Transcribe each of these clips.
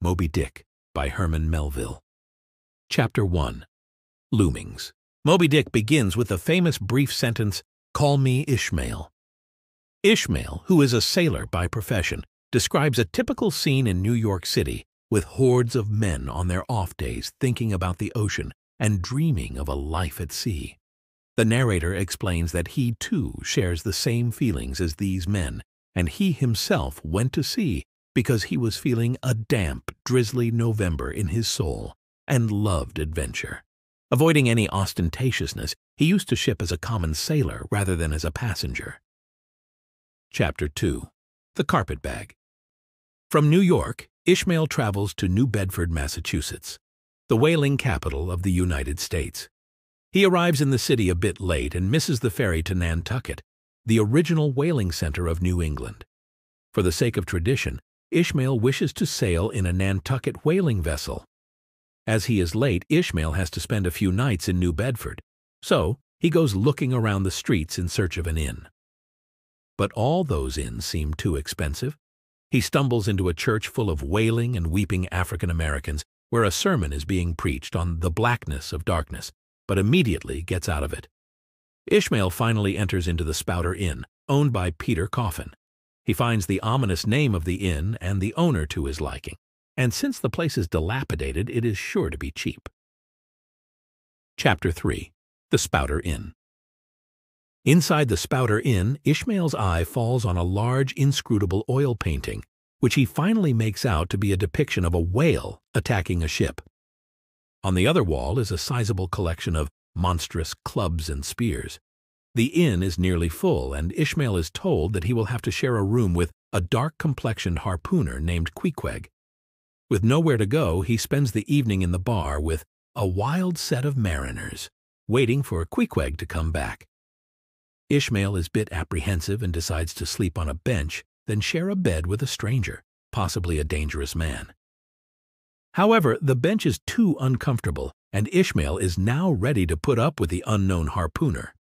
Moby Dick by Herman Melville. Chapter 1. Loomings. Moby Dick begins with the famous brief sentence, "Call me Ishmael." Ishmael, who is a sailor by profession, describes a typical scene in New York City with hordes of men on their off days thinking about the ocean and dreaming of a life at sea. The narrator explains that he too shares the same feelings as these men, and he himself went to sea because he was feeling a damp, drizzly November in his soul and loved adventure. Avoiding any ostentatiousness, he used to ship as a common sailor rather than as a passenger. Chapter 2. The Carpetbag. From New York, Ishmael travels to New Bedford, Massachusetts, the whaling capital of the United States. He arrives in the city a bit late and misses the ferry to Nantucket, the original whaling center of New England. For the sake of tradition, Ishmael wishes to sail in a Nantucket whaling vessel. As he is late, Ishmael has to spend a few nights in New Bedford, so he goes looking around the streets in search of an inn. But all those inns seem too expensive. He stumbles into a church full of wailing and weeping African Americans where a sermon is being preached on the blackness of darkness, but immediately gets out of it. Ishmael finally enters into the Spouter Inn, owned by Peter Coffin. He finds the ominous name of the inn and the owner to his liking, and since the place is dilapidated, it is sure to be cheap. Chapter 3. The Spouter Inn. Inside the Spouter Inn, Ishmael's eye falls on a large, inscrutable oil painting, which he finally makes out to be a depiction of a whale attacking a ship. On the other wall is a sizable collection of monstrous clubs and spears. The inn is nearly full, and Ishmael is told that he will have to share a room with a dark-complexioned harpooner named Queequeg. With nowhere to go, he spends the evening in the bar with a wild set of mariners, waiting for Queequeg to come back. Ishmael is a bit apprehensive and decides to sleep on a bench, then share a bed with a stranger, possibly a dangerous man. However, the bench is too uncomfortable, and Ishmael is now ready to put up with the unknown harpooner.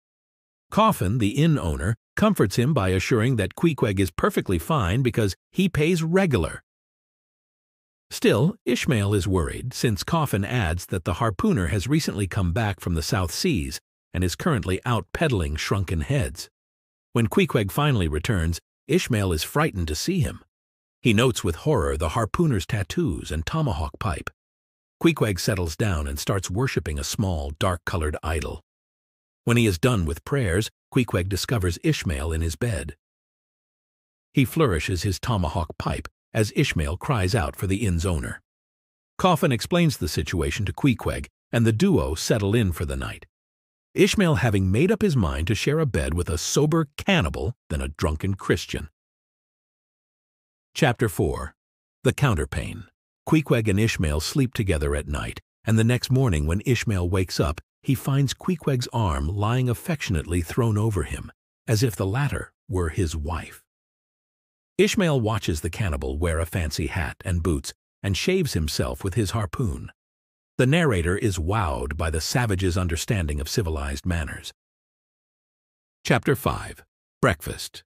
Coffin, the inn owner, comforts him by assuring that Queequeg is perfectly fine because he pays regular. Still, Ishmael is worried, since Coffin adds that the harpooner has recently come back from the South Seas and is currently out peddling shrunken heads. When Queequeg finally returns, Ishmael is frightened to see him. He notes with horror the harpooner's tattoos and tomahawk pipe. Queequeg settles down and starts worshipping a small, dark-colored idol. When he is done with prayers, Queequeg discovers Ishmael in his bed. He flourishes his tomahawk pipe as Ishmael cries out for the inn's owner. Coffin explains the situation to Queequeg, and the duo settle in for the night. Ishmael having made up his mind to share a bed with a sober cannibal than a drunken Christian. Chapter 4. The Counterpane. Queequeg and Ishmael sleep together at night, and the next morning when Ishmael wakes up, he finds Queequeg's arm lying affectionately thrown over him, as if the latter were his wife. Ishmael watches the cannibal wear a fancy hat and boots and shaves himself with his harpoon. The narrator is wowed by the savage's understanding of civilized manners. Chapter 5. Breakfast.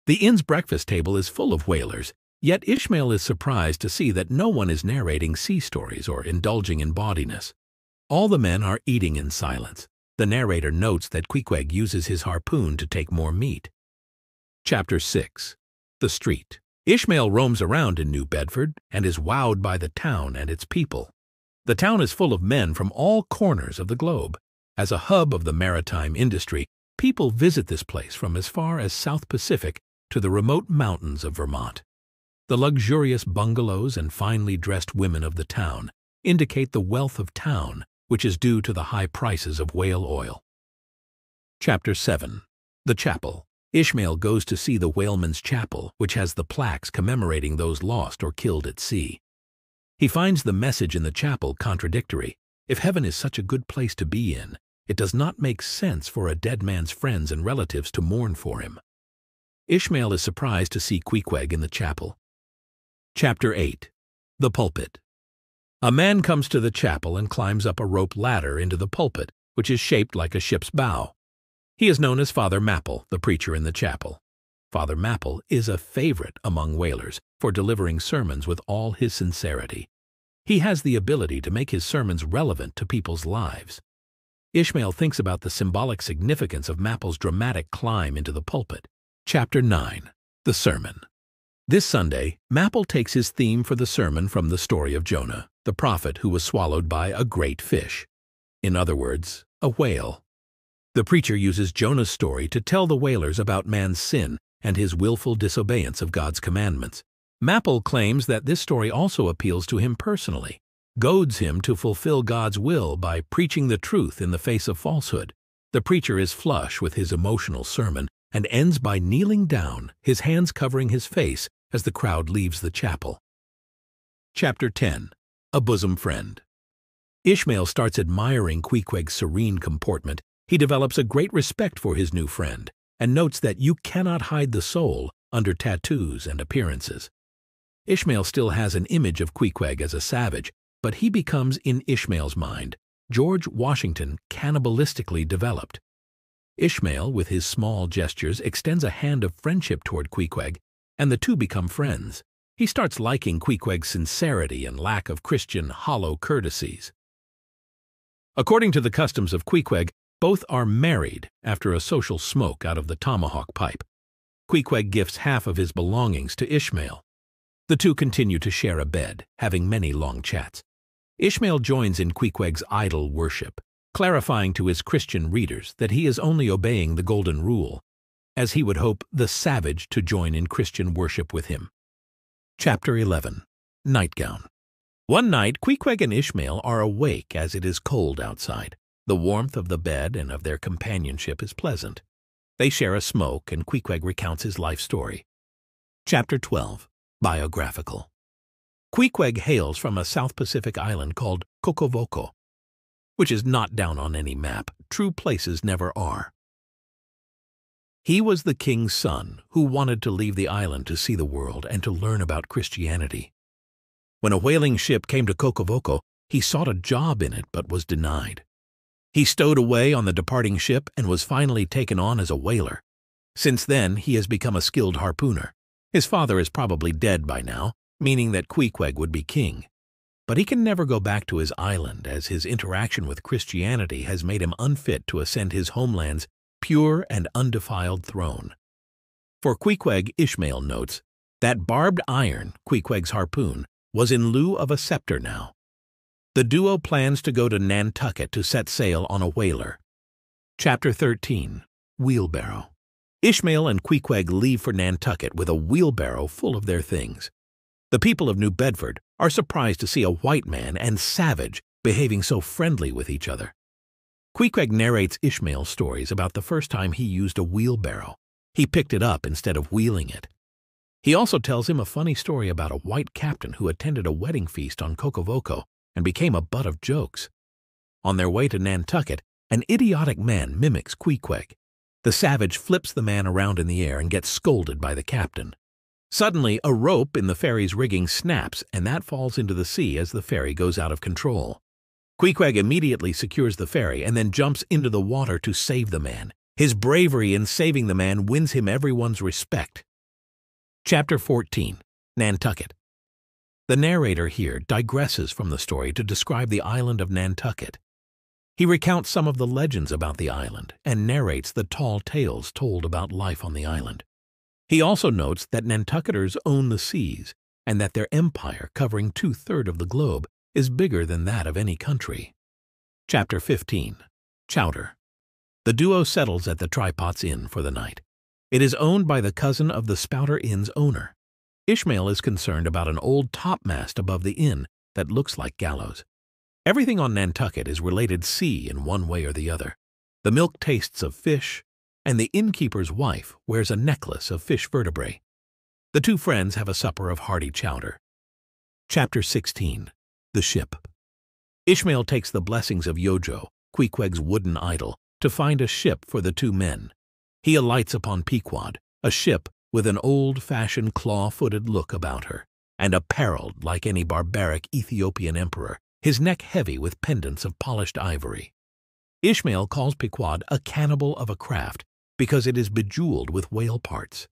The inn's breakfast table is full of whalers, yet Ishmael is surprised to see that no one is narrating sea stories or indulging in bawdiness. All the men are eating in silence. The narrator notes that Queequeg uses his harpoon to take more meat. Chapter 6. The Street. Ishmael roams around in New Bedford and is wowed by the town and its people. The town is full of men from all corners of the globe. As a hub of the maritime industry, people visit this place from as far as South Pacific to the remote mountains of Vermont. The luxurious bungalows and finely dressed women of the town indicate the wealth of town, which is due to the high prices of whale oil. Chapter 7. The Chapel. Ishmael goes to see the whaleman's chapel, which has the plaques commemorating those lost or killed at sea. He finds the message in the chapel contradictory. If heaven is such a good place to be in, it does not make sense for a dead man's friends and relatives to mourn for him. Ishmael is surprised to see Queequeg in the chapel. Chapter 8. The Pulpit. A man comes to the chapel and climbs up a rope ladder into the pulpit, which is shaped like a ship's bow. He is known as Father Mapple, the preacher in the chapel. Father Mapple is a favorite among whalers, for delivering sermons with all his sincerity. He has the ability to make his sermons relevant to people's lives. Ishmael thinks about the symbolic significance of Mapple's dramatic climb into the pulpit. Chapter 9. The Sermon. This Sunday, Mapple takes his theme for the sermon from the story of Jonah, the prophet who was swallowed by a great fish. In other words, a whale. The preacher uses Jonah's story to tell the whalers about man's sin and his willful disobedience of God's commandments. Mapple claims that this story also appeals to him personally, goads him to fulfill God's will by preaching the truth in the face of falsehood. The preacher is flush with his emotional sermon and ends by kneeling down, his hands covering his face as the crowd leaves the chapel. Chapter 10. A Bosom Friend. Ishmael starts admiring Queequeg's serene comportment. He develops a great respect for his new friend and notes that you cannot hide the soul under tattoos and appearances. Ishmael still has an image of Queequeg as a savage, but he becomes, in Ishmael's mind, George Washington cannibalistically developed. Ishmael, with his small gestures, extends a hand of friendship toward Queequeg, and the two become friends. He starts liking Queequeg's sincerity and lack of Christian hollow courtesies. According to the customs of Queequeg, both are married after a social smoke out of the tomahawk pipe. Queequeg gifts half of his belongings to Ishmael. The two continue to share a bed, having many long chats. Ishmael joins in Queequeg's idol worship, clarifying to his Christian readers that he is only obeying the golden rule, as he would hope the savage to join in Christian worship with him. Chapter 11. Nightgown. One night, Queequeg and Ishmael are awake as it is cold outside. The warmth of the bed and of their companionship is pleasant. They share a smoke, and Queequeg recounts his life story. Chapter 12. Biographical. Queequeg hails from a South Pacific island called Kokovoko, which is not down on any map. True places never are. He was the king's son who wanted to leave the island to see the world and to learn about Christianity. When a whaling ship came to Kokovoko, he sought a job in it but was denied. He stowed away on the departing ship and was finally taken on as a whaler. Since then, he has become a skilled harpooner. His father is probably dead by now, meaning that Queequeg would be king. But he can never go back to his island, as his interaction with Christianity has made him unfit to ascend his homeland's pure and undefiled throne. For Queequeg, Ishmael notes that barbed iron, Queequeg's harpoon, was in lieu of a scepter now. The duo plans to go to Nantucket to set sail on a whaler. Chapter 13. Wheelbarrow. Ishmael and Queequeg leave for Nantucket with a wheelbarrow full of their things. The people of New Bedford are surprised to see a white man and savage behaving so friendly with each other. Queequeg narrates Ishmael's stories about the first time he used a wheelbarrow. He picked it up instead of wheeling it. He also tells him a funny story about a white captain who attended a wedding feast on Kokovoko and became a butt of jokes. On their way to Nantucket, an idiotic man mimics Queequeg. The savage flips the man around in the air and gets scolded by the captain. Suddenly, a rope in the ferry's rigging snaps, and that falls into the sea as the ferry goes out of control. Queequeg immediately secures the ferry and then jumps into the water to save the man. His bravery in saving the man wins him everyone's respect. Chapter 14. Nantucket. The narrator here digresses from the story to describe the island of Nantucket. He recounts some of the legends about the island and narrates the tall tales told about life on the island. He also notes that Nantucketers own the seas and that their empire, covering 2/3 of the globe, is bigger than that of any country. Chapter 15. Chowder. The duo settles at the Tripot's Inn for the night. It is owned by the cousin of the Spouter Inn's owner. Ishmael is concerned about an old topmast above the inn that looks like gallows. Everything on Nantucket is related sea in one way or the other. The milk tastes of fish, and the innkeeper's wife wears a necklace of fish vertebrae. The two friends have a supper of hearty chowder. Chapter 16. The Ship. Ishmael takes the blessings of Yojo, Queequeg's wooden idol, to find a ship for the two men. He alights upon Pequod, a ship with an old-fashioned claw-footed look about her, and apparelled like any barbaric Ethiopian emperor, his neck heavy with pendants of polished ivory. Ishmael calls Pequod a cannibal of a craft because it is bejeweled with whale parts.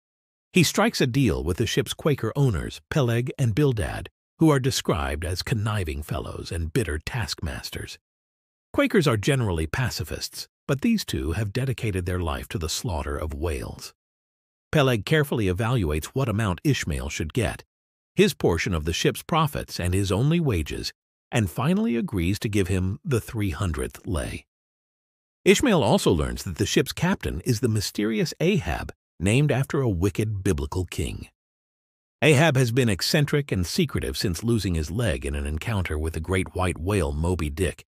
He strikes a deal with the ship's Quaker owners, Peleg and Bildad, who are described as conniving fellows and bitter taskmasters. Quakers are generally pacifists, but these two have dedicated their life to the slaughter of whales. Peleg carefully evaluates what amount Ishmael should get, his portion of the ship's profits and his only wages, and finally agrees to give him the 300th lay. Ishmael also learns that the ship's captain is the mysterious Ahab, named after a wicked biblical king. Ahab has been eccentric and secretive since losing his leg in an encounter with the great white whale Moby Dick.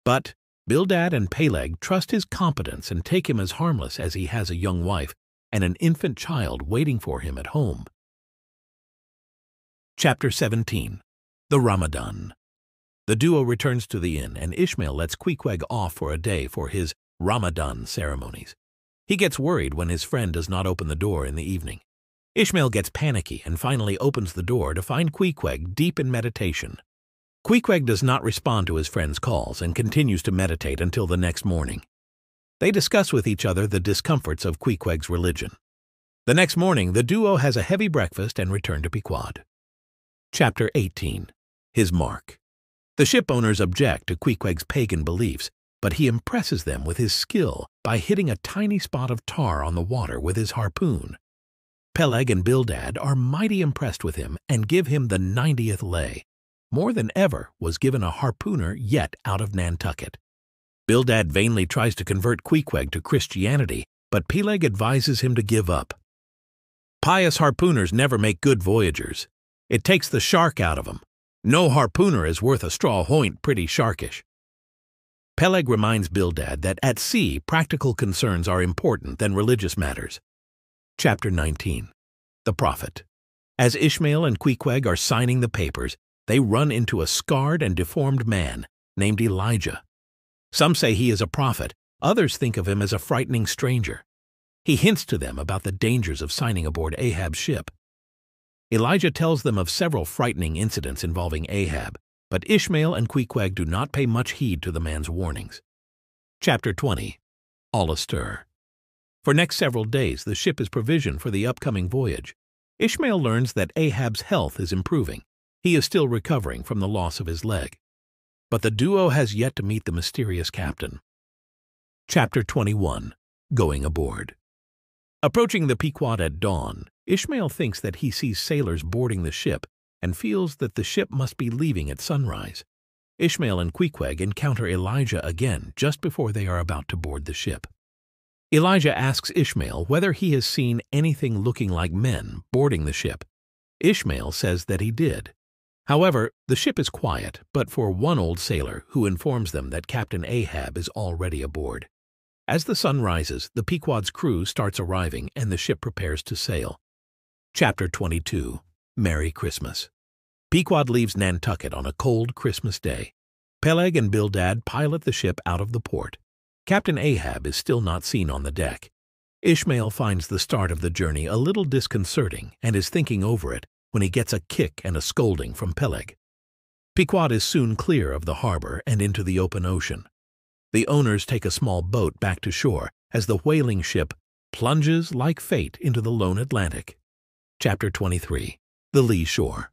But Bildad and Peleg trust his competence and take him as harmless as he has a young wife and an infant child waiting for him at home. Chapter 17. The Ramadan. The duo returns to the inn, and Ishmael lets Queequeg off for a day for his Ramadan ceremonies. He gets worried when his friend does not open the door in the evening. Ishmael gets panicky and finally opens the door to find Queequeg deep in meditation. Queequeg does not respond to his friend's calls and continues to meditate until the next morning. They discuss with each other the discomforts of Queequeg's religion. The next morning, the duo has a heavy breakfast and return to Pequod. Chapter 18. His Mark. The ship owners object to Queequeg's pagan beliefs, but he impresses them with his skill by hitting a tiny spot of tar on the water with his harpoon. Peleg and Bildad are mighty impressed with him and give him the 90th lay. More than ever was given a harpooner yet out of Nantucket. Bildad vainly tries to convert Queequeg to Christianity, but Peleg advises him to give up. Pious harpooners never make good voyagers. It takes the shark out of them. No harpooner is worth a straw hoint pretty sharkish. Peleg reminds Bildad that at sea practical concerns are important than religious matters. Chapter 19. The Prophet. As Ishmael and Queequeg are signing the papers, they run into a scarred and deformed man named Elijah. Some say he is a prophet, others think of him as a frightening stranger. He hints to them about the dangers of signing aboard Ahab's ship. Elijah tells them of several frightening incidents involving Ahab, but Ishmael and Queequeg do not pay much heed to the man's warnings. Chapter 20. All astir. For next several days, the ship is provisioned for the upcoming voyage. Ishmael learns that Ahab's health is improving. He is still recovering from the loss of his leg. But the duo has yet to meet the mysterious captain. Chapter 21. Going aboard. Approaching the Pequod at dawn, Ishmael thinks that he sees sailors boarding the ship and feels that the ship must be leaving at sunrise. Ishmael and Queequeg encounter Elijah again just before they are about to board the ship. Elijah asks Ishmael whether he has seen anything looking like men boarding the ship. Ishmael says that he did. However, the ship is quiet, but for one old sailor who informs them that Captain Ahab is already aboard. As the sun rises, the Pequod's crew starts arriving and the ship prepares to sail. Chapter 22. Merry Christmas. Pequod leaves Nantucket on a cold Christmas day. Peleg and Bildad pilot the ship out of the port. Captain Ahab is still not seen on the deck. Ishmael finds the start of the journey a little disconcerting and is thinking over it when he gets a kick and a scolding from Peleg. Pequod is soon clear of the harbor and into the open ocean. The owners take a small boat back to shore as the whaling ship plunges like fate into the lone Atlantic. Chapter 23. The Lee Shore.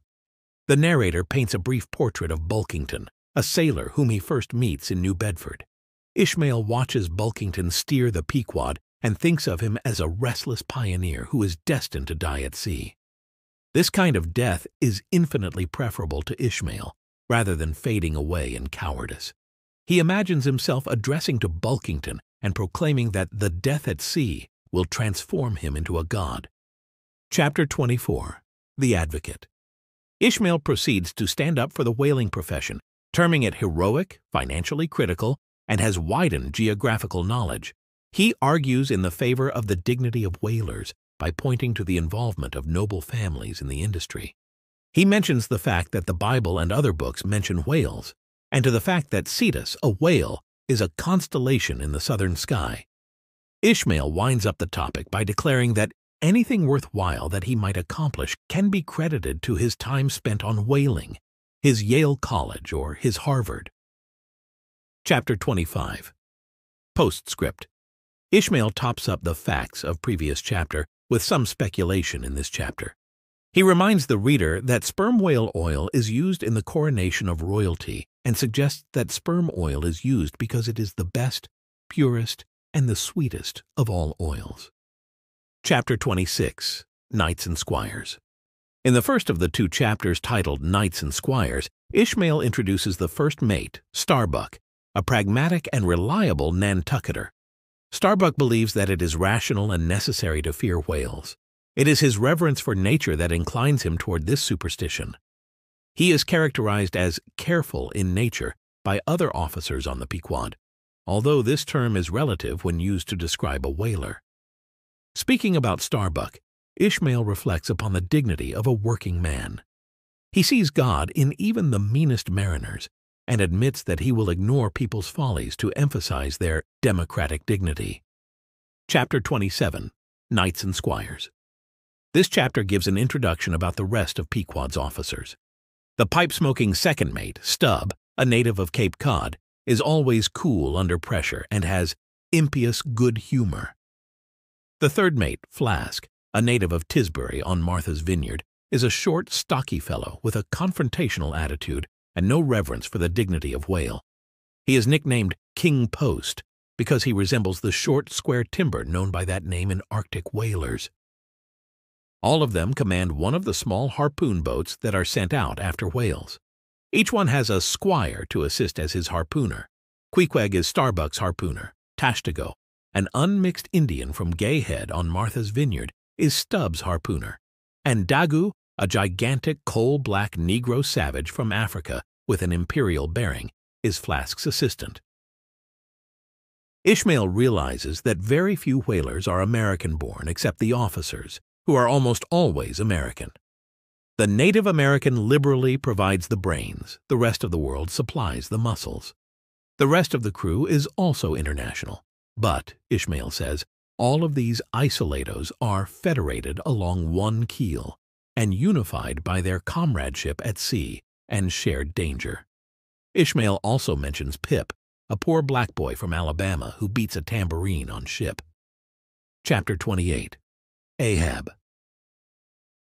The narrator paints a brief portrait of Bulkington, a sailor whom he first meets in New Bedford. Ishmael watches Bulkington steer the Pequod and thinks of him as a restless pioneer who is destined to die at sea. This kind of death is infinitely preferable to Ishmael, rather than fading away in cowardice. He imagines himself addressing to Bulkington and proclaiming that the death at sea will transform him into a god. Chapter 24. The Advocate. Ishmael proceeds to stand up for the whaling profession, terming it heroic, financially critical, and has widened geographical knowledge. He argues in the favor of the dignity of whalers by pointing to the involvement of noble families in the industry. He mentions the fact that the Bible and other books mention whales, and to the fact that Cetus, a whale, is a constellation in the southern sky. Ishmael winds up the topic by declaring that anything worthwhile that he might accomplish can be credited to his time spent on whaling, his Yale College or his Harvard. Chapter 25. Postscript. Ishmael tops up the facts of previous chapter with some speculation in this chapter. He reminds the reader that sperm whale oil is used in the coronation of royalty and suggests that sperm oil is used because it is the best, purest, and the sweetest of all oils. Chapter 26. Knights and Squires. In the first of the two chapters titled Knights and Squires, Ishmael introduces the first mate, Starbuck, a pragmatic and reliable Nantucketer. Starbuck believes that it is rational and necessary to fear whales. It is his reverence for nature that inclines him toward this superstition. He is characterized as careful in nature by other officers on the Pequod, although this term is relative when used to describe a whaler. Speaking about Starbuck, Ishmael reflects upon the dignity of a working man. He sees God in even the meanest mariners and admits that he will ignore people's follies to emphasize their democratic dignity. Chapter 27. Knights and Squires. This chapter gives an introduction about the rest of Pequod's officers. The pipe-smoking second mate, Stubb, a native of Cape Cod, is always cool under pressure and has impious good humor. The third mate, Flask, a native of Tisbury on Martha's Vineyard, is a short, stocky fellow with a confrontational attitude and no reverence for the dignity of whale. He is nicknamed King Post because he resembles the short, square timber known by that name in Arctic whalers. All of them command one of the small harpoon boats that are sent out after whales. Each one has a squire to assist as his harpooner. Queequeg is Starbuck's harpooner. Tashtago, an unmixed Indian from Gay Head on Martha's Vineyard, is Stubb's harpooner. And Dagu, a gigantic coal-black Negro savage from Africa with an imperial bearing, is Flask's assistant. Ishmael realizes that very few whalers are American-born except the officers, who are almost always American. The Native American liberally provides the brains, the rest of the world supplies the muscles. The rest of the crew is also international, but, Ishmael says, all of these isolados are federated along one keel and unified by their comradeship at sea and shared danger. Ishmael also mentions Pip, a poor black boy from Alabama who beats a tambourine on ship. Chapter 28. Ahab.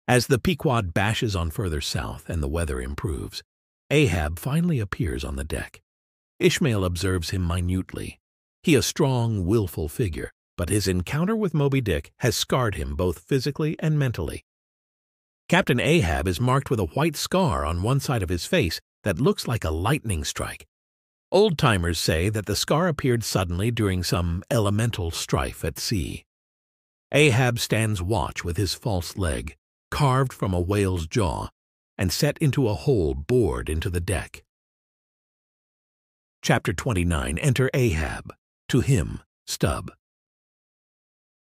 As the Pequod bashes on further south and the weather improves, Ahab finally appears on the deck. Ishmael observes him minutely. He is a strong, willful figure, but his encounter with Moby Dick has scarred him both physically and mentally. Captain Ahab is marked with a white scar on one side of his face that looks like a lightning strike. Old-timers say that the scar appeared suddenly during some elemental strife at sea. Ahab stands watch with his false leg, carved from a whale's jaw, and set into a hole bored into the deck. Chapter 29. Enter Ahab. To him, Stubb.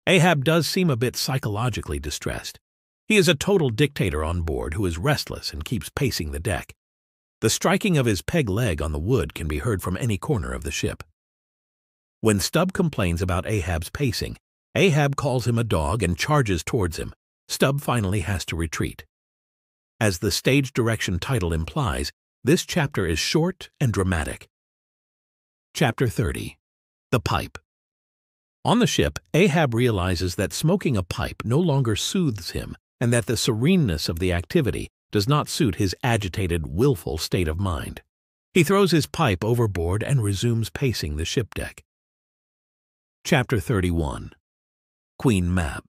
Ahab does seem a bit psychologically distressed. He is a total dictator on board who is restless and keeps pacing the deck. The striking of his peg leg on the wood can be heard from any corner of the ship. When Stubb complains about Ahab's pacing, Ahab calls him a dog and charges towards him. Stubb finally has to retreat. As the stage direction title implies, this chapter is short and dramatic. Chapter 30. The Pipe. On the ship, Ahab realizes that smoking a pipe no longer soothes him and that the sereneness of the activity does not suit his agitated, willful state of mind. He throws his pipe overboard and resumes pacing the ship deck. Chapter 31. Queen Mab.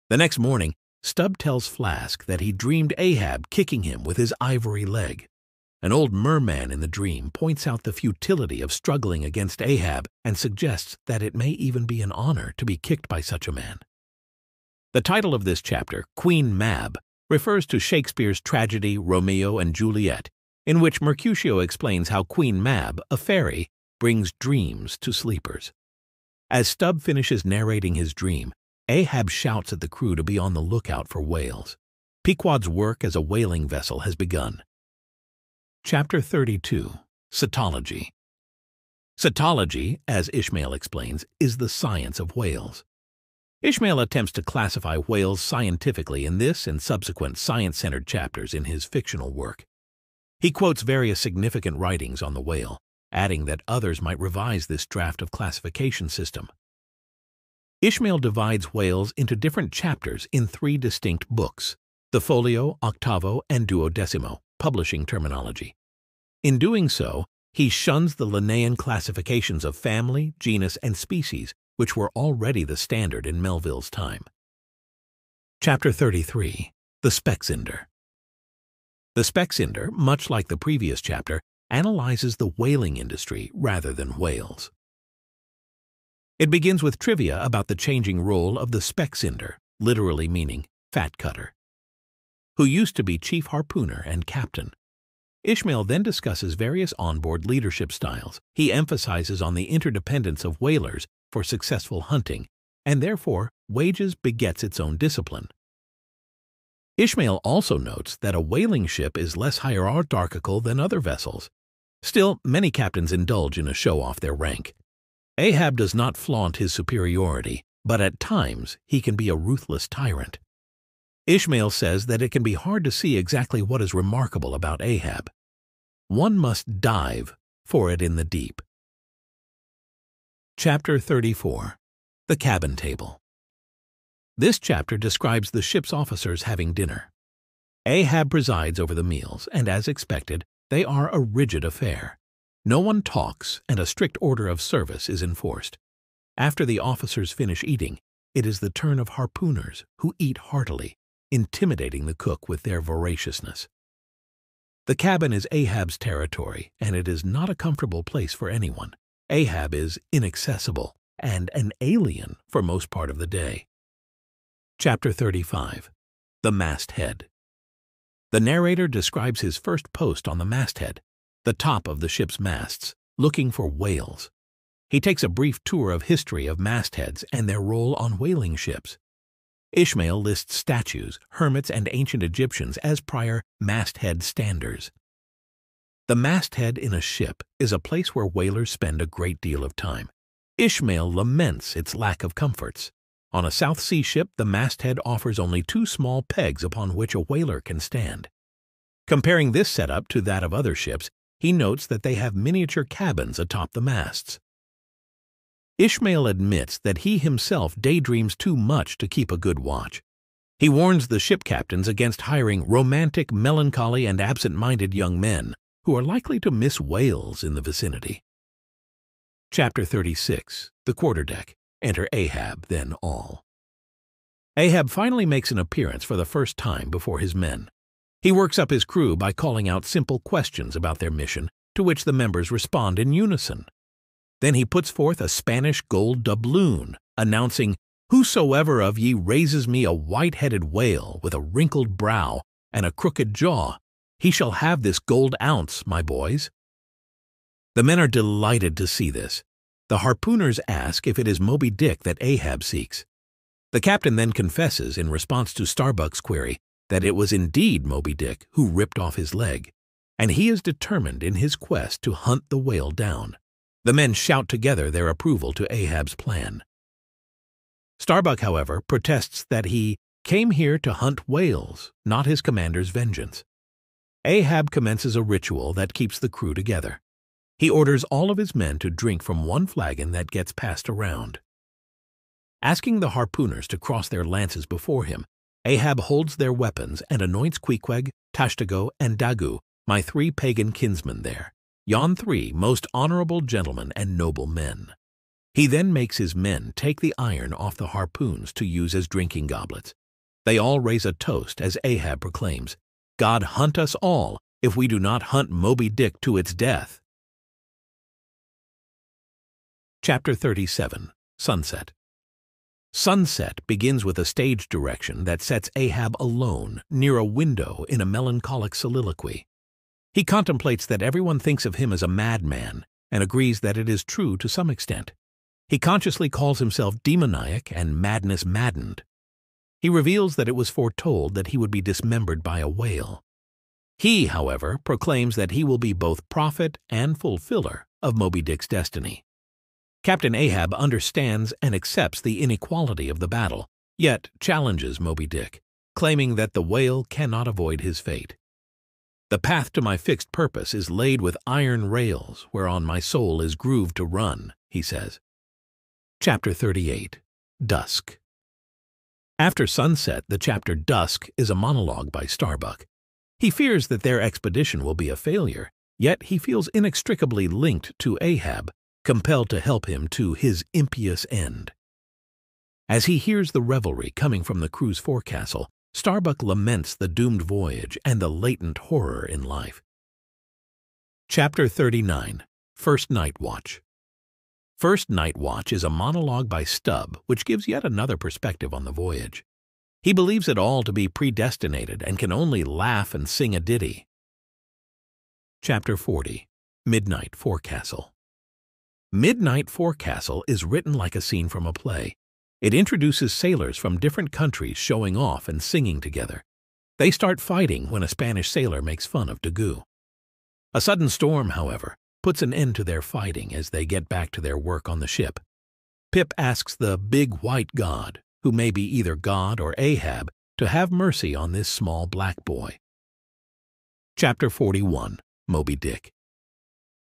The next morning, Stubb tells Flask that he dreamed Ahab kicking him with his ivory leg. An old merman in the dream points out the futility of struggling against Ahab and suggests that it may even be an honor to be kicked by such a man. The title of this chapter, Queen Mab, refers to Shakespeare's tragedy Romeo and Juliet, in which Mercutio explains how Queen Mab, a fairy, brings dreams to sleepers. As Stubb finishes narrating his dream, Ahab shouts at the crew to be on the lookout for whales. Pequod's work as a whaling vessel has begun. Chapter 32. Cetology. Cetology, as Ishmael explains, is the science of whales. Ishmael attempts to classify whales scientifically in this and subsequent science-centered chapters in his fictional work. He quotes various significant writings on the whale, adding that others might revise this draft of classification system. Ishmael divides whales into different chapters in 3 distinct books, the folio, octavo, and duodecimo, publishing terminology. In doing so, he shuns the Linnaean classifications of family, genus, and species, which were already the standard in Melville's time. Chapter 33. The Specksynder. The Specksynder, much like the previous chapter, analyzes the whaling industry rather than whales. It begins with trivia about the changing role of the Specksynder, literally meaning fat cutter, who used to be chief harpooner and captain. Ishmael then discusses various onboard leadership styles. He emphasizes on the interdependence of whalers for successful hunting, and therefore wages begets its own discipline. Ishmael also notes that a whaling ship is less hierarchical than other vessels. Still, many captains indulge in a show off their rank. Ahab does not flaunt his superiority, but at times he can be a ruthless tyrant. Ishmael says that it can be hard to see exactly what is remarkable about Ahab. One must dive for it in the deep. Chapter 34. The Cabin Table. This chapter describes the ship's officers having dinner. Ahab presides over the meals, and as expected, they are a rigid affair. No one talks, and a strict order of service is enforced. After the officers finish eating, it is the turn of harpooners, who eat heartily, intimidating the cook with their voraciousness. The cabin is Ahab's territory, and it is not a comfortable place for anyone. Ahab is inaccessible and an alien for most part of the day. Chapter 35. The Masthead. The narrator describes his first post on the masthead, the top of the ship's masts, looking for whales. He takes a brief tour of history of mastheads and their role on whaling ships. Ishmael lists statues, hermits, and ancient Egyptians as prior masthead standers. The masthead in a ship is a place where whalers spend a great deal of time. Ishmael laments its lack of comforts. On a South Sea ship, the masthead offers only 2 small pegs upon which a whaler can stand. Comparing this setup to that of other ships, he notes that they have miniature cabins atop the masts. Ishmael admits that he himself daydreams too much to keep a good watch. He warns the ship captains against hiring romantic, melancholy, and absent-minded young men who are likely to miss whales in the vicinity. Chapter 36. The Quarterdeck. Enter Ahab, then all. Ahab finally makes an appearance for the first time before his men. He works up his crew by calling out simple questions about their mission, to which the members respond in unison. Then he puts forth a Spanish gold doubloon, announcing, "Whosoever of ye raises me a white-headed whale with a wrinkled brow and a crooked jaw, he shall have this gold ounce, my boys." The men are delighted to see this. The harpooners ask if it is Moby Dick that Ahab seeks. The captain then confesses, in response to Starbuck's query, that it was indeed Moby Dick who ripped off his leg, and he is determined in his quest to hunt the whale down. The men shout together their approval to Ahab's plan. Starbuck, however, protests that he came here to hunt whales, not his commander's vengeance. Ahab commences a ritual that keeps the crew together. He orders all of his men to drink from one flagon that gets passed around. Asking the harpooners to cross their lances before him, Ahab holds their weapons and anoints Queequeg, Tashtago, and Dagu, my 3 pagan kinsmen there, yon 3 most honorable gentlemen and noble men. He then makes his men take the iron off the harpoons to use as drinking goblets. They all raise a toast as Ahab proclaims, "God hunt us all if we do not hunt Moby Dick to its death." Chapter 37. Sunset. Sunset begins with a stage direction that sets Ahab alone near a window in a melancholic soliloquy. He contemplates that everyone thinks of him as a madman and agrees that it is true to some extent. He consciously calls himself demoniac and madness maddened. He reveals that it was foretold that he would be dismembered by a whale. He, however, proclaims that he will be both prophet and fulfiller of Moby Dick's destiny. Captain Ahab understands and accepts the inequality of the battle, yet challenges Moby Dick, claiming that the whale cannot avoid his fate. "The path to my fixed purpose is laid with iron rails, whereon my soul is grooved to run," he says. Chapter 38. Dusk. After sunset, the chapter Dusk is a monologue by Starbuck. He fears that their expedition will be a failure, yet he feels inextricably linked to Ahab, compelled to help him to his impious end. As he hears the revelry coming from the crew's forecastle, Starbuck laments the doomed voyage and the latent horror in life. Chapter 39. First Night Watch. First Night Watch is a monologue by Stubb which gives yet another perspective on the voyage. He believes it all to be predestinated and can only laugh and sing a ditty. Chapter 40. Midnight Forecastle. Midnight Forecastle is written like a scene from a play. It introduces sailors from different countries showing off and singing together. They start fighting when a Spanish sailor makes fun of Daggoo. A sudden storm, however, puts an end to their fighting as they get back to their work on the ship. Pip asks the Big White God, who may be either God or Ahab, to have mercy on this small black boy. Chapter 41. Moby Dick.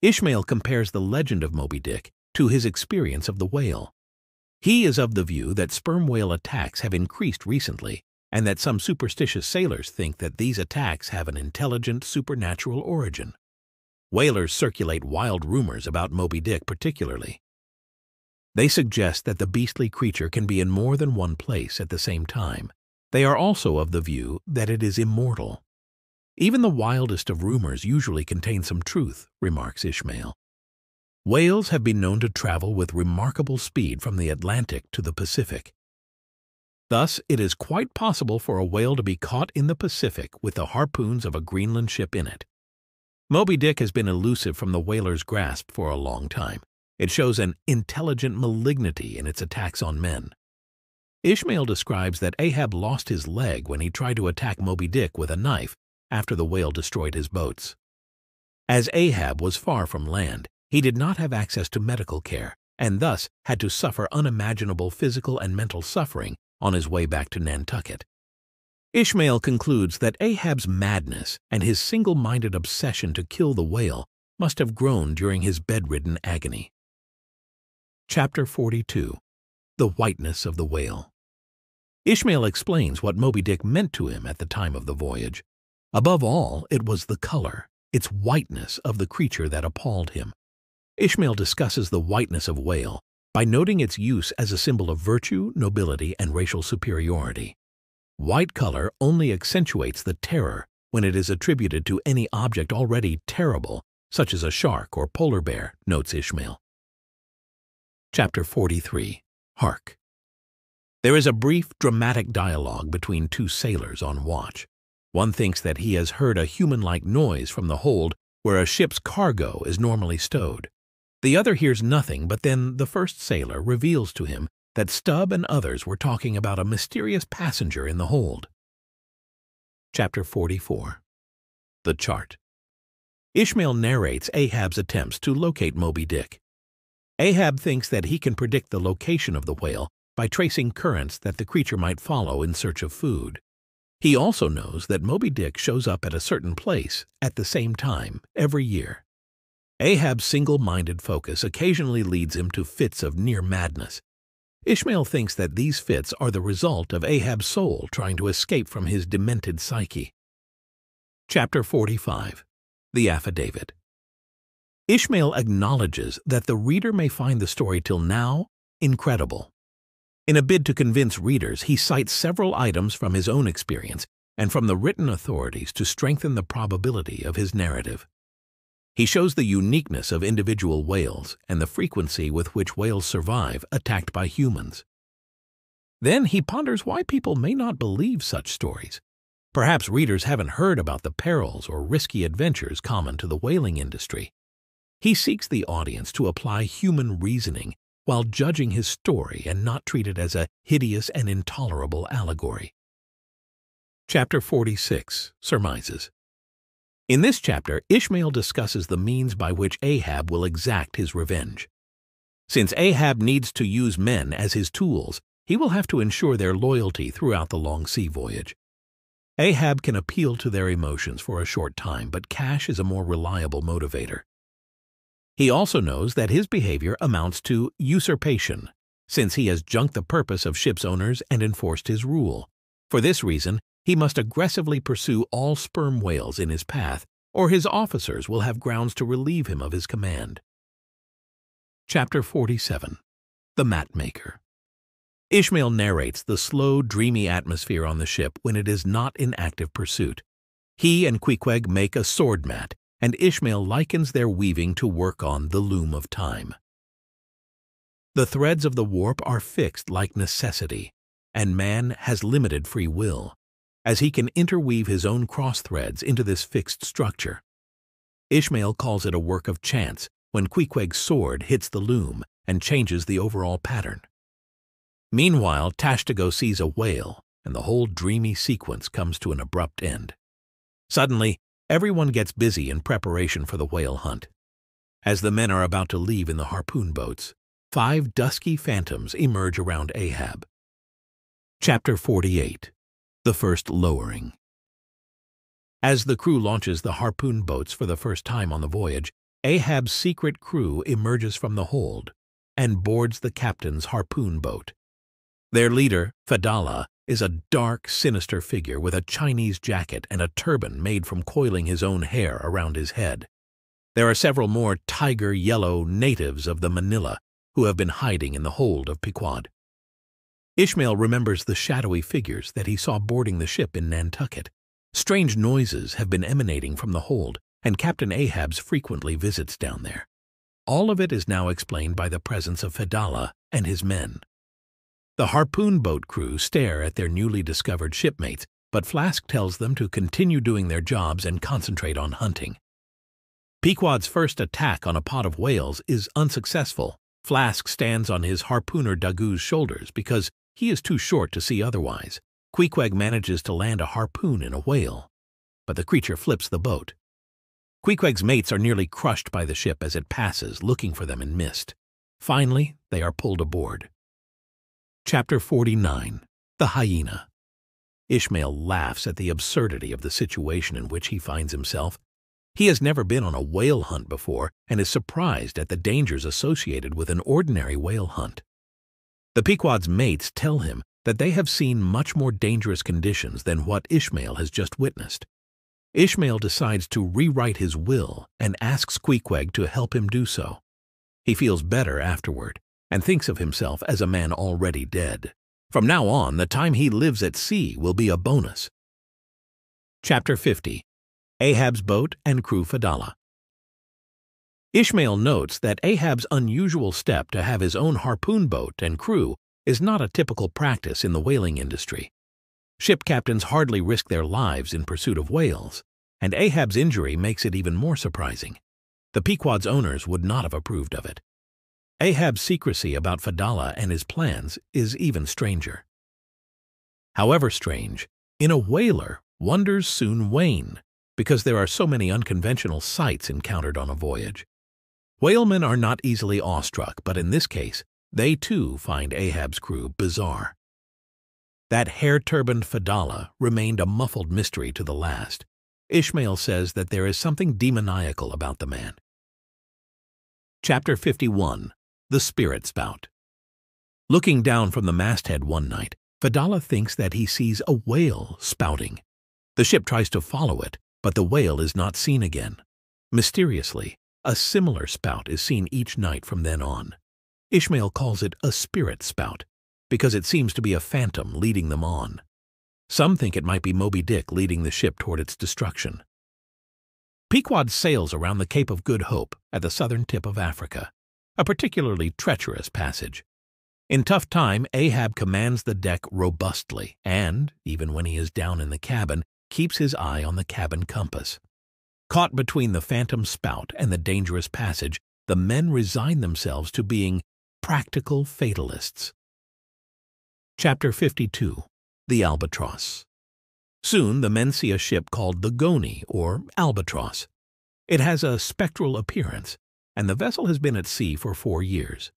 Ishmael compares the legend of Moby Dick to his experience of the whale. He is of the view that sperm whale attacks have increased recently, and that some superstitious sailors think that these attacks have an intelligent supernatural origin. Whalers circulate wild rumors about Moby Dick particularly. They suggest that the beastly creature can be in more than one place at the same time. They are also of the view that it is immortal. Even the wildest of rumors usually contain some truth, remarks Ishmael. Whales have been known to travel with remarkable speed from the Atlantic to the Pacific. Thus, it is quite possible for a whale to be caught in the Pacific with the harpoons of a Greenland ship in it. Moby Dick has been elusive from the whaler's grasp for a long time. It shows an intelligent malignity in its attacks on men. Ishmael describes that Ahab lost his leg when he tried to attack Moby Dick with a knife after the whale destroyed his boats. As Ahab was far from land, he did not have access to medical care, and thus had to suffer unimaginable physical and mental suffering on his way back to Nantucket. Ishmael concludes that Ahab's madness and his single-minded obsession to kill the whale must have grown during his bedridden agony. Chapter 42. The Whiteness of the Whale. Ishmael explains what Moby Dick meant to him at the time of the voyage. Above all, it was the color, its whiteness of the creature that appalled him. Ishmael discusses the whiteness of whale by noting its use as a symbol of virtue, nobility, and racial superiority. White color only accentuates the terror when it is attributed to any object already terrible, such as a shark or polar bear, notes Ishmael. Chapter 43. Hark. There is a brief, dramatic dialogue between two sailors on watch. One thinks that he has heard a human-like noise from the hold where a ship's cargo is normally stowed. The other hears nothing, but then the first sailor reveals to him that Stubb and others were talking about a mysterious passenger in the hold. Chapter 44. The Chart. Ishmael narrates Ahab's attempts to locate Moby Dick. Ahab thinks that he can predict the location of the whale by tracing currents that the creature might follow in search of food. He also knows that Moby Dick shows up at a certain place at the same time every year. Ahab's single-minded focus occasionally leads him to fits of near madness. Ishmael thinks that these fits are the result of Ahab's soul trying to escape from his demented psyche. Chapter 45. The Affidavit. Ishmael acknowledges that the reader may find the story till now incredible. In a bid to convince readers, he cites several items from his own experience and from the written authorities to strengthen the probability of his narrative. He shows the uniqueness of individual whales and the frequency with which whales survive attacked by humans. Then he ponders why people may not believe such stories. Perhaps readers haven't heard about the perils or risky adventures common to the whaling industry. He seeks the audience to apply human reasoning while judging his story and not treat it as a hideous and intolerable allegory. Chapter 46. Surmises. In this chapter, Ishmael discusses the means by which Ahab will exact his revenge. Since Ahab needs to use men as his tools, he will have to ensure their loyalty throughout the long sea voyage. Ahab can appeal to their emotions for a short time, but cash is a more reliable motivator. He also knows that his behavior amounts to usurpation, since he has junked the purpose of ship's owners and enforced his rule. For this reason, he must aggressively pursue all sperm whales in his path, or his officers will have grounds to relieve him of his command. Chapter 47. The Mat-Maker. Ishmael narrates the slow, dreamy atmosphere on the ship when it is not in active pursuit. He and Queequeg make a sword mat, and Ishmael likens their weaving to work on the loom of time. The threads of the warp are fixed like necessity, and man has limited free will, as he can interweave his own cross threads into this fixed structure. Ishmael calls it a work of chance when Queequeg's sword hits the loom and changes the overall pattern. Meanwhile, Tashtago sees a whale, and the whole dreamy sequence comes to an abrupt end. Suddenly, everyone gets busy in preparation for the whale hunt. As the men are about to leave in the harpoon boats, 5 dusky phantoms emerge around Ahab. Chapter 48. The First Lowering. As the crew launches the harpoon boats for the first time on the voyage, Ahab's secret crew emerges from the hold and boards the captain's harpoon boat. Their leader, Fedallah, is a dark, sinister figure with a Chinese jacket and a turban made from coiling his own hair around his head. There are several more tiger yellow natives of the Manila who have been hiding in the hold of Pequod. Ishmael remembers the shadowy figures that he saw boarding the ship in Nantucket. Strange noises have been emanating from the hold, and Captain Ahab's frequently visits down there. All of it is now explained by the presence of Fedallah and his men. The harpoon boat crew stare at their newly discovered shipmates, but Flask tells them to continue doing their jobs and concentrate on hunting. Pequod's first attack on a pod of whales is unsuccessful. Flask stands on his harpooner Dagu's shoulders because he is too short to see otherwise. Queequeg manages to land a harpoon in a whale, but the creature flips the boat. Queequeg's mates are nearly crushed by the ship as it passes, looking for them in mist. Finally, they are pulled aboard. Chapter 49. The Hyena. Ishmael laughs at the absurdity of the situation in which he finds himself. He has never been on a whale hunt before and is surprised at the dangers associated with an ordinary whale hunt. The Pequod's mates tell him that they have seen much more dangerous conditions than what Ishmael has just witnessed. Ishmael decides to rewrite his will and asks Queequeg to help him do so. He feels better afterward and thinks of himself as a man already dead. From now on, the time he lives at sea will be a bonus. Chapter 50. Ahab's boat and crew Fedallah. Ishmael notes that Ahab's unusual step to have his own harpoon boat and crew is not a typical practice in the whaling industry. Ship captains hardly risk their lives in pursuit of whales, and Ahab's injury makes it even more surprising. The Pequod's owners would not have approved of it. Ahab's secrecy about Fedallah and his plans is even stranger. However strange, in a whaler, wonders soon wane, because there are so many unconventional sights encountered on a voyage. Whalemen are not easily awestruck, but in this case, they too find Ahab's crew bizarre. That hair-turbaned Fedallah remained a muffled mystery to the last. Ishmael says that there is something demoniacal about the man. Chapter 51. The Spirit Spout. Looking down from the masthead one night, Fedallah thinks that he sees a whale spouting. The ship tries to follow it, but the whale is not seen again. Mysteriously, a similar spout is seen each night from then on. Ishmael calls it a spirit spout, because it seems to be a phantom leading them on. Some think it might be Moby Dick leading the ship toward its destruction. Pequod sails around the Cape of Good Hope at the southern tip of Africa, a particularly treacherous passage. In tough time, Ahab commands the deck robustly and, even when he is down in the cabin, keeps his eye on the cabin compass. Caught between the phantom spout and the dangerous passage, the men resign themselves to being practical fatalists. Chapter 52. The Albatross. Soon the men see a ship called the Goni, or Albatross. It has a spectral appearance, and the vessel has been at sea for 4 years.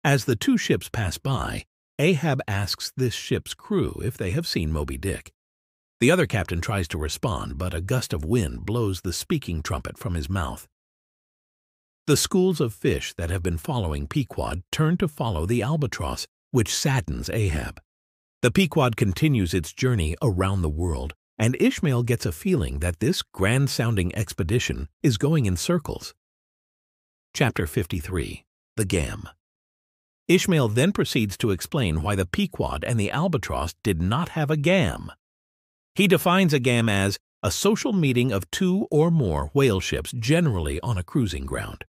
As the two ships pass by, Ahab asks this ship's crew if they have seen Moby Dick. The other captain tries to respond, but a gust of wind blows the speaking trumpet from his mouth. The schools of fish that have been following Pequod turn to follow the albatross, which saddens Ahab. The Pequod continues its journey around the world, and Ishmael gets a feeling that this grand-sounding expedition is going in circles. Chapter 53. The Gam. Ishmael then proceeds to explain why the Pequod and the albatross did not have a gam. He defines a gam as a social meeting of two or more whale ships generally on a cruising ground.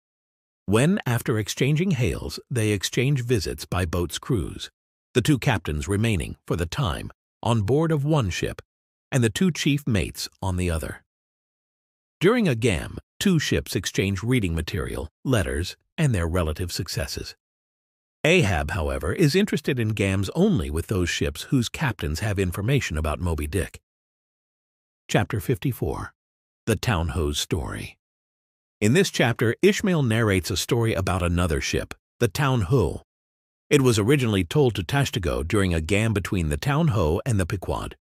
When, after exchanging hails, they exchange visits by boat's crews, the two captains remaining, for the time, on board of one ship, and the two chief mates on the other. During a gam, two ships exchange reading material, letters, and their relative successes. Ahab, however, is interested in gams only with those ships whose captains have information about Moby Dick. Chapter 54. The Town Ho's Story. In this chapter, Ishmael narrates a story about another ship, the Town Ho. It was originally told to Tashtego during a gam between the Town Ho and the Pequod.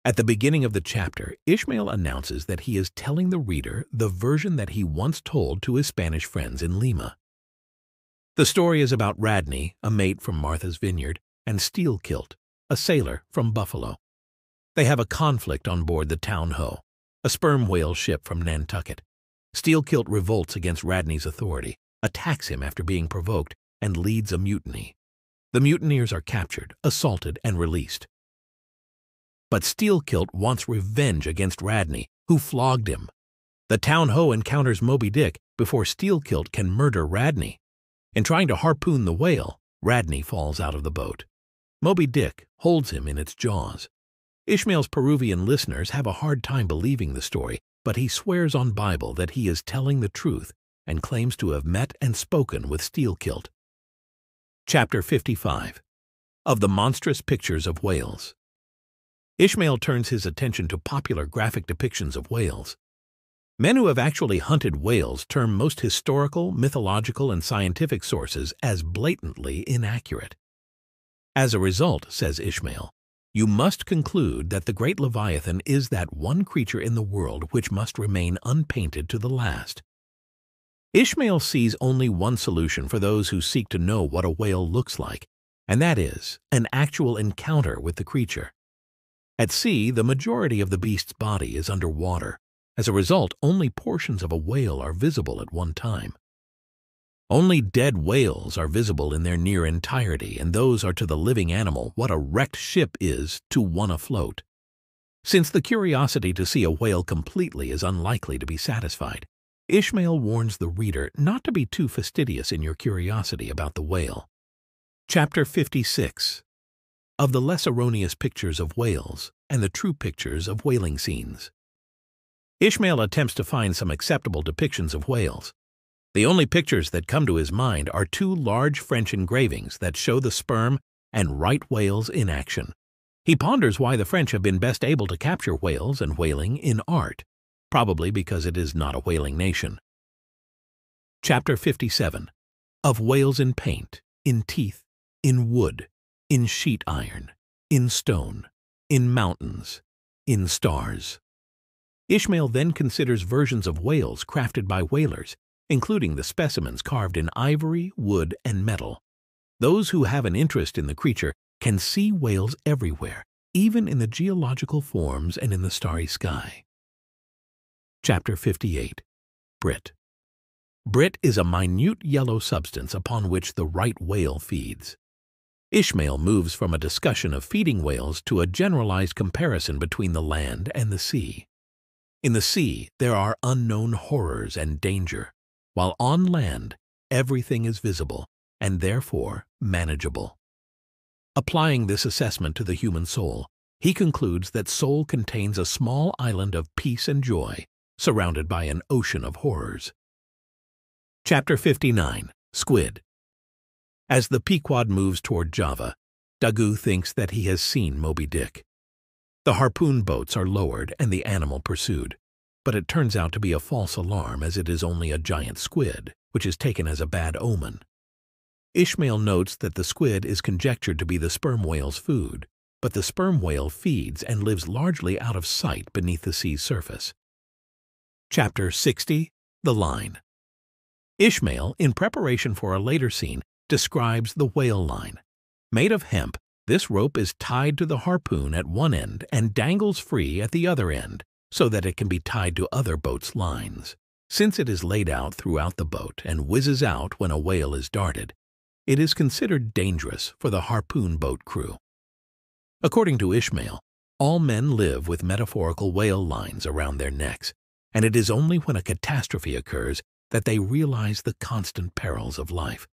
At the beginning of the chapter, Ishmael announces that he is telling the reader the version that he once told to his Spanish friends in Lima. The story is about Radney, a mate from Martha's Vineyard, and Steelkilt, a sailor from Buffalo. They have a conflict on board the Town Ho, a sperm whale ship from Nantucket. Steelkilt revolts against Radney's authority, attacks him after being provoked, and leads a mutiny. The mutineers are captured, assaulted, and released. But Steelkilt wants revenge against Radney, who flogged him. The Town Ho encounters Moby Dick before Steelkilt can murder Radney. In trying to harpoon the whale, Radney falls out of the boat. Moby Dick holds him in its jaws. Ishmael's Peruvian listeners have a hard time believing the story, but he swears on Bible that he is telling the truth and claims to have met and spoken with Steelkilt. Chapter 55. Of the Monstrous Pictures of Whales. Ishmael turns his attention to popular graphic depictions of whales. Men who have actually hunted whales term most historical, mythological, and scientific sources as blatantly inaccurate. As a result, says Ishmael, you must conclude that the great Leviathan is that one creature in the world which must remain unpainted to the last. Ishmael sees only one solution for those who seek to know what a whale looks like, and that is an actual encounter with the creature. At sea, the majority of the beast's body is under water. As a result, only portions of a whale are visible at one time. Only dead whales are visible in their near entirety, and those are to the living animal what a wrecked ship is to one afloat. Since the curiosity to see a whale completely is unlikely to be satisfied, Ishmael warns the reader not to be too fastidious in your curiosity about the whale. Chapter 56. Of the less erroneous pictures of whales and the true pictures of whaling scenes. Ishmael attempts to find some acceptable depictions of whales. The only pictures that come to his mind are two large French engravings that show the sperm and right whales in action. He ponders why the French have been best able to capture whales and whaling in art, probably because it is not a whaling nation. Chapter 57. Of whales in paint, in teeth, in wood, in sheet iron, in stone, in mountains, in stars. Ishmael then considers versions of whales crafted by whalers, including the specimens carved in ivory, wood, and metal. Those who have an interest in the creature can see whales everywhere, even in the geological forms and in the starry sky. Chapter 58. Brit. Brit is a minute yellow substance upon which the right whale feeds. Ishmael moves from a discussion of feeding whales to a generalized comparison between the land and the sea. In the sea, there are unknown horrors and danger, while on land, everything is visible and therefore manageable. Applying this assessment to the human soul, he concludes that soul contains a small island of peace and joy, surrounded by an ocean of horrors. Chapter 59. Squid. As the Pequod moves toward Java, Daggoo thinks that he has seen Moby Dick. The harpoon boats are lowered and the animal pursued, but it turns out to be a false alarm as it is only a giant squid, which is taken as a bad omen. Ishmael notes that the squid is conjectured to be the sperm whale's food, but the sperm whale feeds and lives largely out of sight beneath the sea's surface. Chapter 60. The Line. Ishmael, in preparation for a later scene, describes the whale line. Made of hemp, this rope is tied to the harpoon at one end and dangles free at the other end, so that it can be tied to other boats' lines. Since it is laid out throughout the boat and whizzes out when a whale is darted, it is considered dangerous for the harpoon boat crew. According to Ishmael, all men live with metaphorical whale lines around their necks, and it is only when a catastrophe occurs that they realize the constant perils of life.